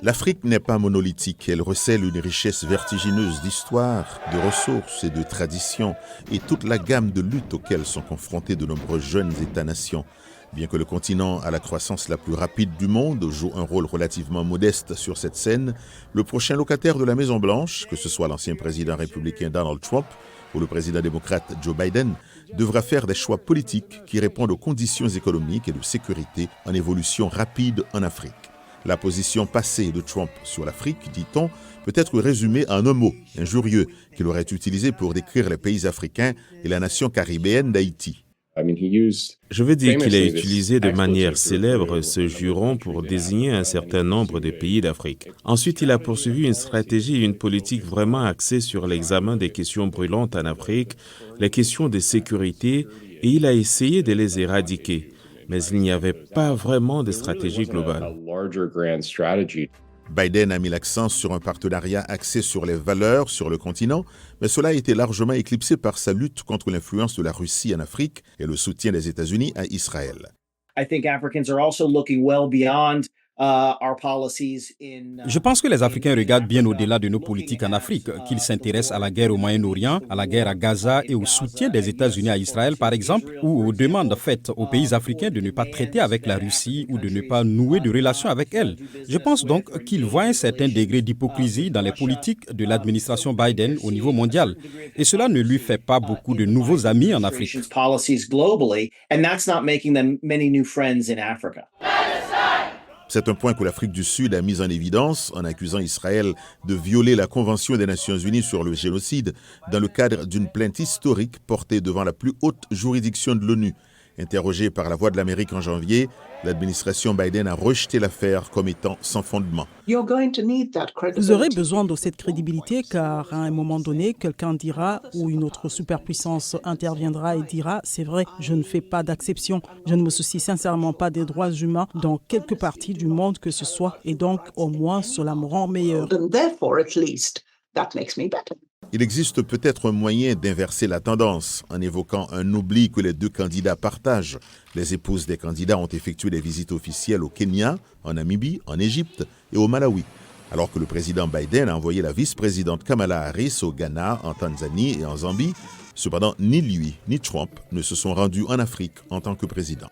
L'Afrique n'est pas monolithique, elle recèle une richesse vertigineuse d'histoire, de ressources et de traditions, et toute la gamme de luttes auxquelles sont confrontés de nombreux jeunes États-nations. Bien que le continent à la croissance la plus rapide du monde joue un rôle relativement modeste sur cette scène, le prochain locataire de la Maison-Blanche, que ce soit l'ancien président républicain Donald Trump ou le président démocrate Joe Biden, devra faire des choix politiques qui répondent aux conditions économiques et de sécurité en évolution rapide en Afrique. La position passée de Trump sur l'Afrique, dit-on, peut être résumée en un mot, injurieux, qu'il aurait utilisé pour décrire les pays africains et la nation caribéenne d'Haïti. Je veux dire qu'il a utilisé de manière célèbre ce juron pour désigner un certain nombre de pays d'Afrique. Ensuite, il a poursuivi une stratégie et une politique vraiment axée sur l'examen des questions brûlantes en Afrique, les questions de sécurité, et il a essayé de les éradiquer. Mais il n'y avait pas vraiment de stratégie globale. Biden a mis l'accent sur un partenariat axé sur les valeurs sur le continent, mais cela a été largement éclipsé par sa lutte contre l'influence de la Russie en Afrique et le soutien des États-Unis à Israël. Je pense que les Africains regardent bien au-delà de nos politiques en Afrique, qu'ils s'intéressent à la guerre au Moyen-Orient, à la guerre à Gaza et au soutien des États-Unis à Israël, par exemple, ou aux demandes faites aux pays africains de ne pas traiter avec la Russie ou de ne pas nouer de relations avec elle. Je pense donc qu'ils voient un certain degré d'hypocrisie dans les politiques de l'administration Biden au niveau mondial. Et cela ne lui fait pas beaucoup de nouveaux amis en Afrique. C'est un point que l'Afrique du Sud a mis en évidence en accusant Israël de violer la Convention des Nations Unies sur le génocide dans le cadre d'une plainte historique portée devant la plus haute juridiction de l'ONU. Interrogé par La Voix de l'Amérique en janvier, l'administration Biden a rejeté l'affaire comme étant sans fondement. Vous aurez besoin de cette crédibilité car à un moment donné, quelqu'un dira ou une autre superpuissance interviendra et dira « c'est vrai, je ne fais pas d'exception, je ne me soucie sincèrement pas des droits humains dans quelque partie du monde que ce soit et donc au moins cela me rend meilleur ». Il existe peut-être un moyen d'inverser la tendance en évoquant un oubli que les deux candidats partagent. Les épouses des candidats ont effectué des visites officielles au Kenya, en Namibie, en Égypte et au Malawi. Alors que le président Biden a envoyé la vice-présidente Kamala Harris au Ghana, en Tanzanie et en Zambie, cependant ni lui ni Trump ne se sont rendus en Afrique en tant que président.